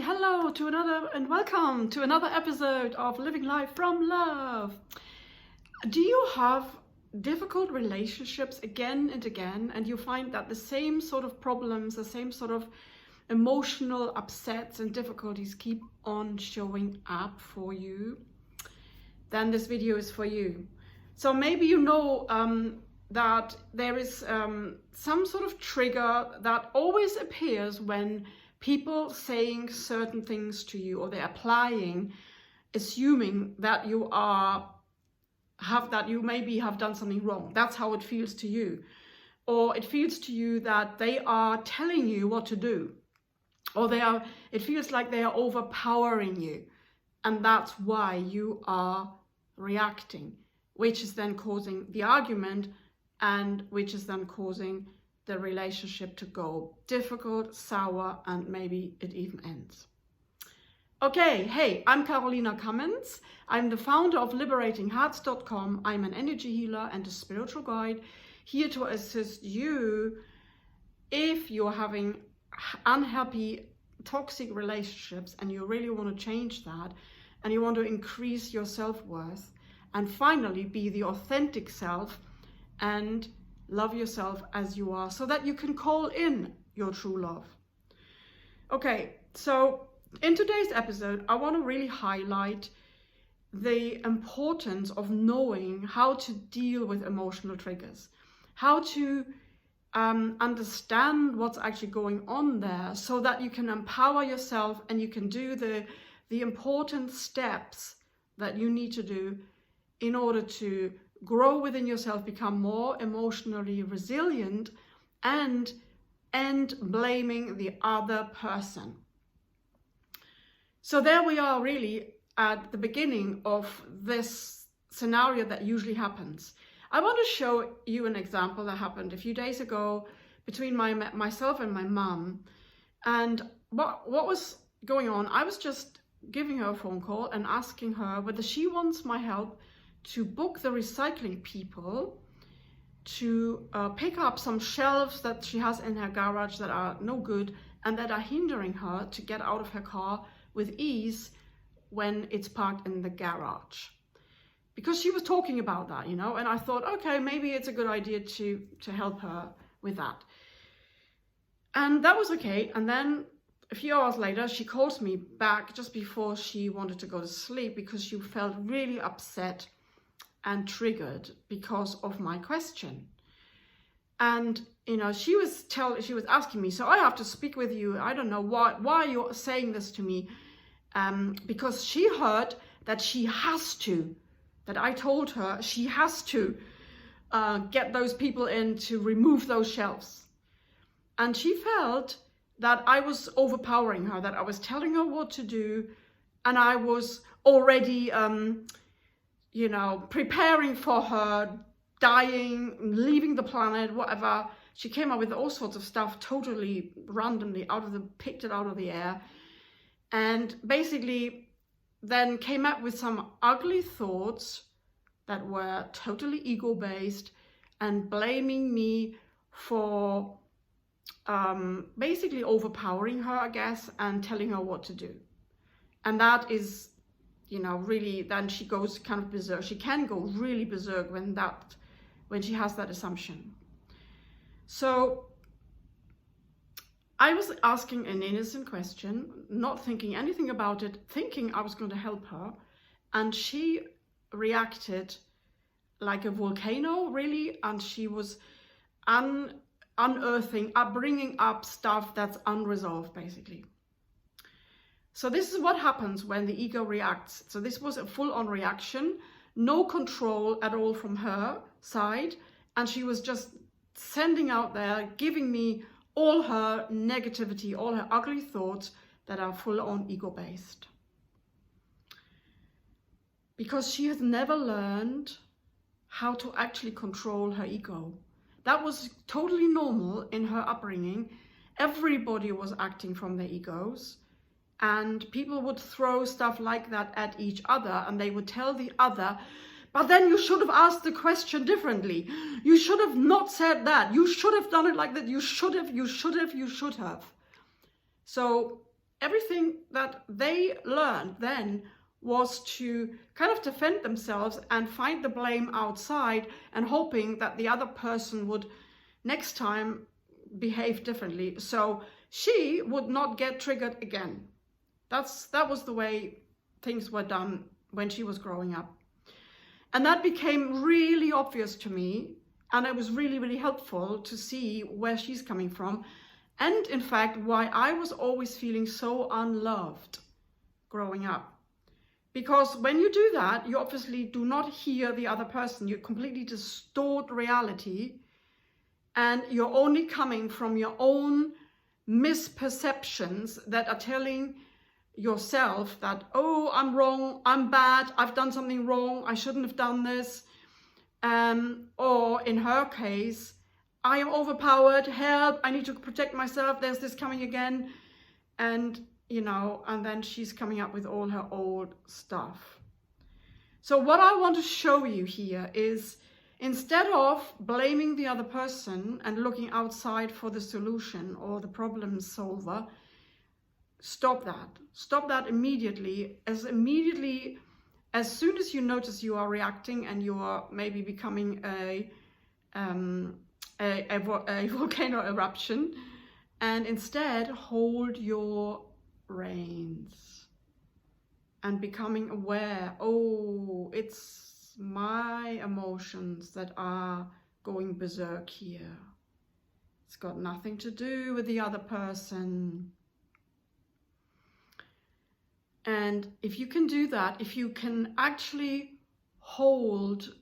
hello to another and welcome to another episode of Living Life from Love. Do you have difficult relationships again and again, and you find that the same sort of problems, the same sort of emotional upsets and difficulties keep on showing up for you? Then this video is for you. So maybe you know that there is some sort of trigger that always appears when people saying certain things to you, or they're applying, assuming that you maybe have done something wrong. That's how it feels to you. Or it feels to you that they are telling you what to do. Or it feels like they are overpowering you. And that's why you are reacting, which is then causing the argument, and which is then causing the relationship to go difficult, sour, and maybe it even ends. Okay, hey, I'm Carolina Cummins. I'm the founder of liberatinghearts.com. I'm an energy healer and a spiritual guide, here to assist you if you're having unhappy, toxic relationships and you really want to change that, and you want to increase your self-worth and finally be the authentic self and love yourself as you are, so that you can call in your true love. Okay, so in today's episode, I want to really highlight the importance of knowing how to deal with emotional triggers, how to understand what's actually going on there, so that you can empower yourself and you can do the important steps that you need to do in order to grow within yourself, become more emotionally resilient, and end blaming the other person. So there we are, really at the beginning of this scenario that usually happens. I want to show you an example that happened a few days ago between myself and my mum. And what was going on, I was just giving her a phone call and asking her whether she wants my help to book the recycling people to pick up some shelves that she has in her garage that are no good and that are hindering her to get out of her car with ease when it's parked in the garage. Because she was talking about that, you know, and I thought, okay, maybe it's a good idea to help her with that. And that was okay. And then a few hours later, she calls me back just before she wanted to go to sleep, because she felt really upset and triggered because of my question. And you know, she was asking me, so I have to speak with you. I don't know why you're saying this to me, because she heard that she has to, that I told her she has to get those people in to remove those shelves. And she felt that I was overpowering her, that I was telling her what to do, and I was already you know, preparing for her dying, leaving the planet, whatever. She came up with all sorts of stuff, totally randomly picked it out of the air. And basically then came up with some ugly thoughts that were totally ego-based and blaming me for basically overpowering her, I guess, and telling her what to do. And that is, you know, really, then she goes kind of berserk. She can go really berserk when she has that assumption. So I was asking an innocent question, not thinking anything about it, thinking I was going to help her. And she reacted like a volcano, really. And she was unearthing, bringing up stuff that's unresolved, basically. So this is what happens when the ego reacts. So this was a full-on reaction, no control at all from her side. And she was just sending out there, giving me all her negativity, all her ugly thoughts that are full-on ego-based. Because she has never learned how to actually control her ego. That was totally normal in her upbringing. Everybody was acting from their egos. And people would throw stuff like that at each other, and they would tell the other, but then you should have asked the question differently. You should have not said that. You should have done it like that. You should have. So everything that they learned then was to kind of defend themselves and find the blame outside and hoping that the other person would next time behave differently, so she would not get triggered again. That was the way things were done when she was growing up. And that became really obvious to me, and it was really, really helpful to see where she's coming from, and in fact why I was always feeling so unloved growing up. Because when you do that, you obviously do not hear the other person. You completely distort reality, and you're only coming from your own misperceptions that are telling yourself that, oh, I'm wrong, I'm bad, I've done something wrong, I shouldn't have done this. Or in her case, I am overpowered, help, I need to protect myself, there's this coming again. And, you know, and then she's coming up with all her old stuff. So what I want to show you here is, instead of blaming the other person and looking outside for the solution or the problem solver, stop that. Stop that immediately as soon as you notice you are reacting and you are maybe becoming a volcano eruption, and instead hold your reins and becoming aware, oh, it's my emotions that are going berserk here. It's got nothing to do with the other person. And if you can do that, if you can actually hold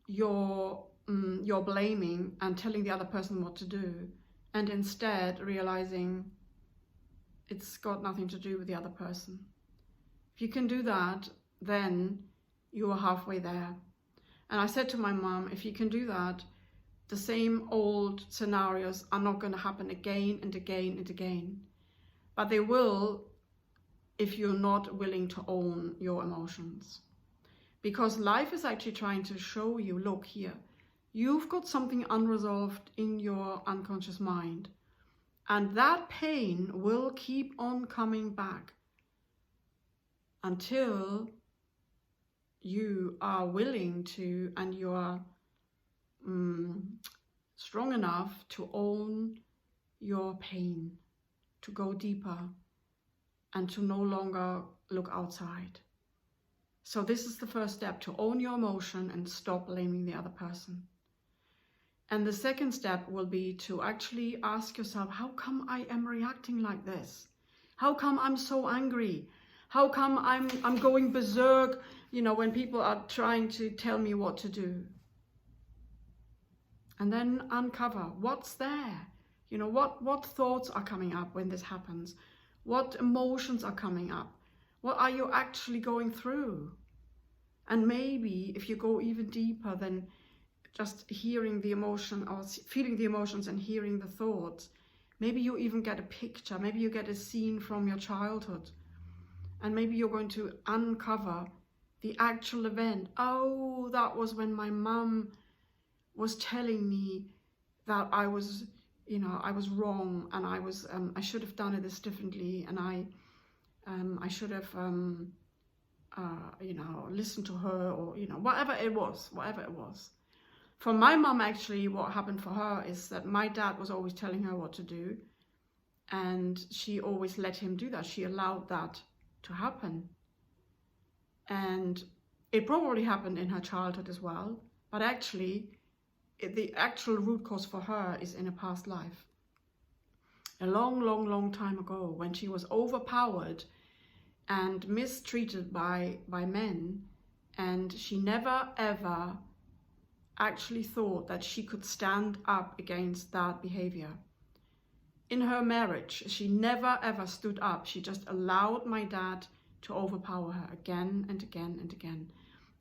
your blaming and telling the other person what to do, and instead realizing it's got nothing to do with the other person. If you can do that, then you are halfway there. And I said to my mom, if you can do that, the same old scenarios are not going to happen again and again and again. But they will if you're not willing to own your emotions. Because life is actually trying to show you, look here, you've got something unresolved in your unconscious mind. And that pain will keep on coming back until you are willing to, and you are strong enough to own your pain, to go deeper, and to no longer look outside. So this is the first step, to own your emotion and stop blaming the other person. And the second step will be to actually ask yourself, how come I am reacting like this? How come I'm so angry? How come I'm going berserk, you know, when people are trying to tell me what to do? And then uncover what's there. You know, what thoughts are coming up when this happens? What emotions are coming up? What are you actually going through? And maybe if you go even deeper than just hearing the emotion or feeling the emotions and hearing the thoughts, maybe you even get a picture, maybe you get a scene from your childhood, and maybe you're going to uncover the actual event. Oh, that was when my mum was telling me that I was, you know, I was wrong, and I was, I should have done it this differently, and I should have, you know, listened to her, or, you know, whatever it was. For my mum, actually, what happened for her is that my dad was always telling her what to do, and she always let him do that. She allowed that to happen. And it probably happened in her childhood as well, but actually, the actual root cause for her is in a past life. A long, long, long time ago, when she was overpowered and mistreated by men, and she never ever actually thought that she could stand up against that behavior. In her marriage, she never ever stood up. She just allowed my dad to overpower her again and again and again.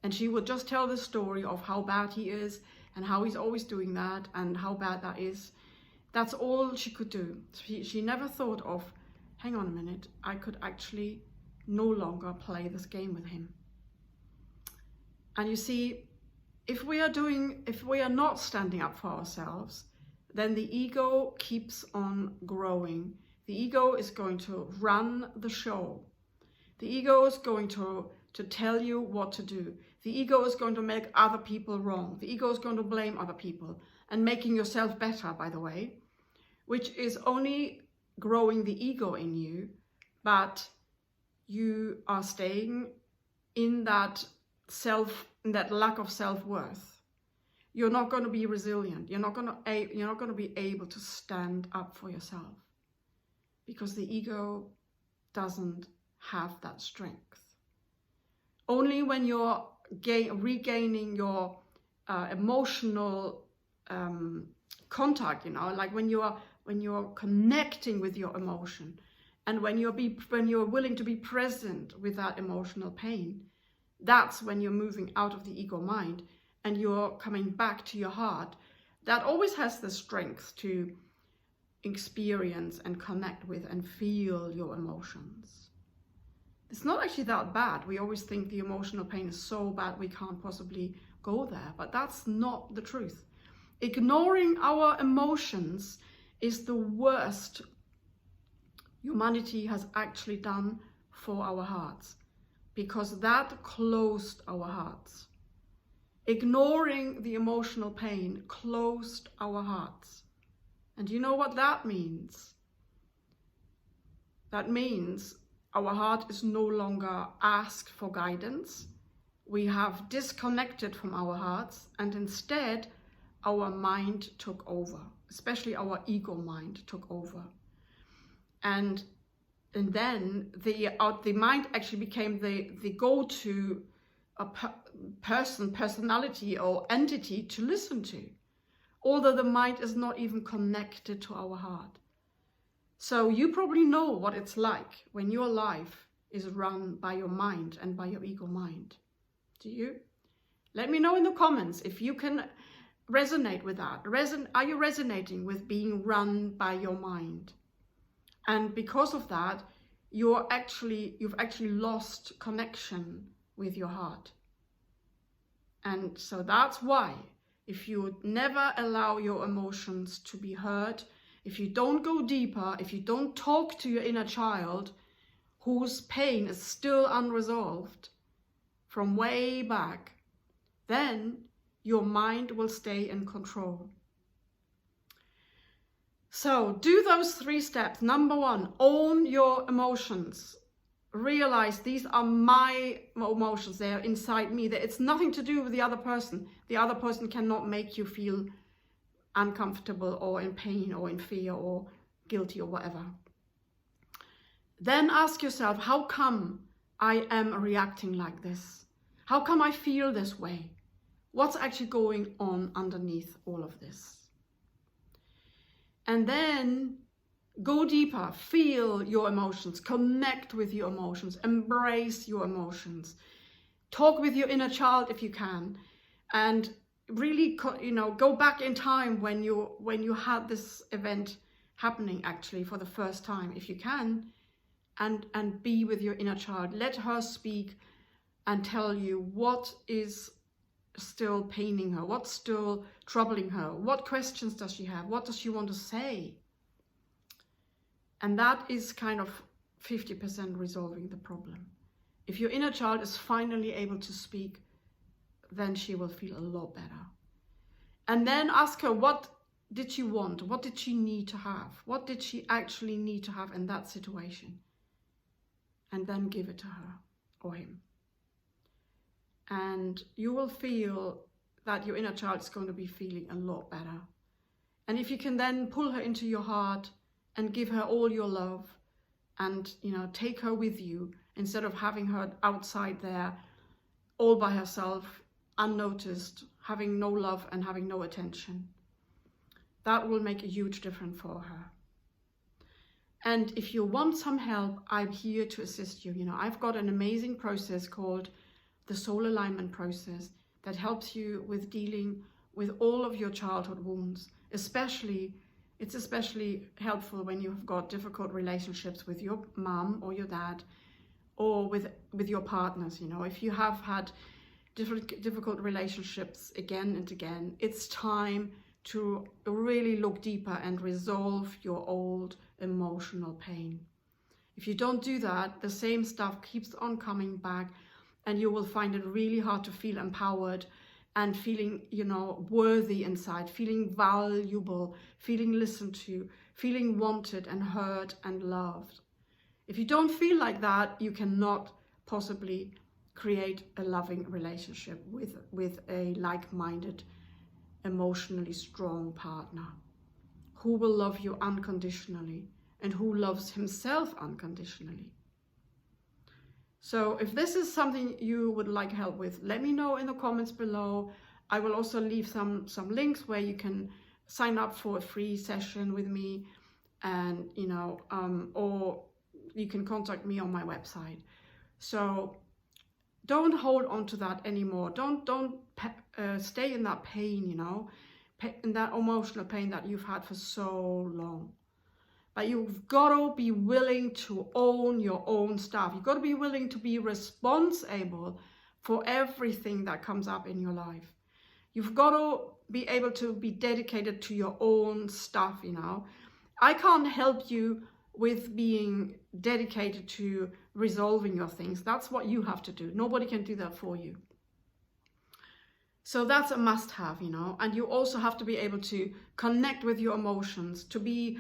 And she would just tell the story of how bad he is and how he's always doing that and how bad that is. That's all she could do. She never thought of, hang on a minute, I could actually no longer play this game with him. And you see, if we are not standing up for ourselves, then the ego keeps on growing. The ego is going to run the show. The ego is going to tell you what to do. The ego is going to make other people wrong. The ego is going to blame other people and making yourself better, by the way, which is only growing the ego in you, but you are staying in that lack of self-worth. You're not going to be resilient. You're not going to be able to stand up for yourself, because the ego doesn't have that strength. Only when you're regaining your emotional contact, like when you're connecting with your emotion, and when you're willing to be present with that emotional pain, that's when you're moving out of the ego mind and you're coming back to your heart. That always has the strength to experience and connect with and feel your emotions. It's not actually that bad. We always think the emotional pain is so bad we can't possibly go there, but that's not the truth. Ignoring our emotions is the worst humanity has actually done for our hearts, because that closed our hearts. Ignoring the emotional pain closed our hearts. And you know what that means? That means our heart is no longer asked for guidance. We have disconnected from our hearts, and instead our mind took over, especially our ego mind took over. And then the mind actually became the go-to personality or entity to listen to, although the mind is not even connected to our heart. So you probably know what it's like when your life is run by your mind and by your ego mind. Do you? Let me know in the comments if you can resonate with that. Are you resonating with being run by your mind? And because of that, you've actually lost connection with your heart. And so that's why, if you never allow your emotions to be heard, if you don't go deeper, if you don't talk to your inner child whose pain is still unresolved from way back, then your mind will stay in control. So do those 3 steps. Number 1, own your emotions. Realize these are my emotions. They are inside me. It's nothing to do with the other person. The other person cannot make you feel uncomfortable or in pain or in fear or guilty or whatever. Then ask yourself, how come I am reacting like this? How come I feel this way? What's actually going on underneath all of this? And then go deeper, feel your emotions, connect with your emotions, embrace your emotions. Talk with your inner child if you can, and really, go back in time when you had this event happening actually for the first time, if you can, and be with your inner child. Let her speak and tell you what is still paining her, what's still troubling her, what questions does she have, what does she want to say. And that is kind of 50% resolving the problem. If your inner child is finally able to speak, then she will feel a lot better. And then ask her, what did she want? What did she need to have? What did she actually need to have in that situation? And then give it to her or him. And you will feel that your inner child is going to be feeling a lot better. And if you can then pull her into your heart and give her all your love and, take her with you instead of having her outside there all by herself, unnoticed, having no love and having no attention, that will make a huge difference for her. And if you want some help, I'm here to assist you. I've got an amazing process called the soul alignment process that helps you with dealing with all of your childhood wounds. It's especially helpful when you've got difficult relationships with your mom or your dad, or with your partners. If you have had difficult relationships again and again, it's time to really look deeper and resolve your old emotional pain. If you don't do that, the same stuff keeps on coming back, and you will find it really hard to feel empowered and feeling, you know, worthy inside, feeling valuable, feeling listened to, feeling wanted and heard and loved. If you don't feel like that, you cannot possibly create a loving relationship with a like-minded, emotionally strong partner who will love you unconditionally and who loves himself unconditionally. So if this is something you would like help with, let me know in the comments below. I will also leave some links where you can sign up for a free session with me, and you know, or you can contact me on my website. So don't hold on to that anymore. Don't stay in that pain, you know, in that emotional pain that you've had for so long. But you've got to be willing to own your own stuff. You've got to be willing to be responsible for everything that comes up in your life. You've got to be able to be dedicated to your own stuff, you know. I can't help you with being dedicated to resolving your things. That's what you have to do. Nobody can do that for you. So that's a must-have, you know. And you also have to be able to connect with your emotions, to be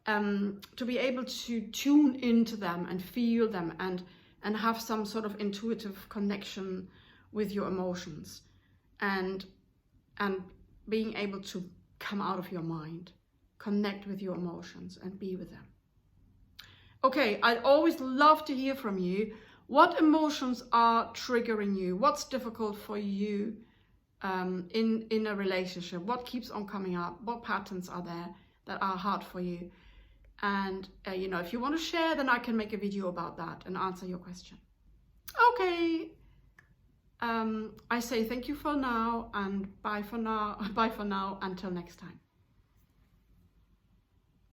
able to tune into them and feel them, and have some sort of intuitive connection with your emotions, and being able to come out of your mind, connect with your emotions and be with them. Okay, I'd always love to hear from you. What emotions are triggering you? What's difficult for you in a relationship? What keeps on coming up? What patterns are there that are hard for you? And you know, if you want to share, then I can make a video about that and answer your question. Okay, I say thank you for now, and bye for now. Bye for now, until next time.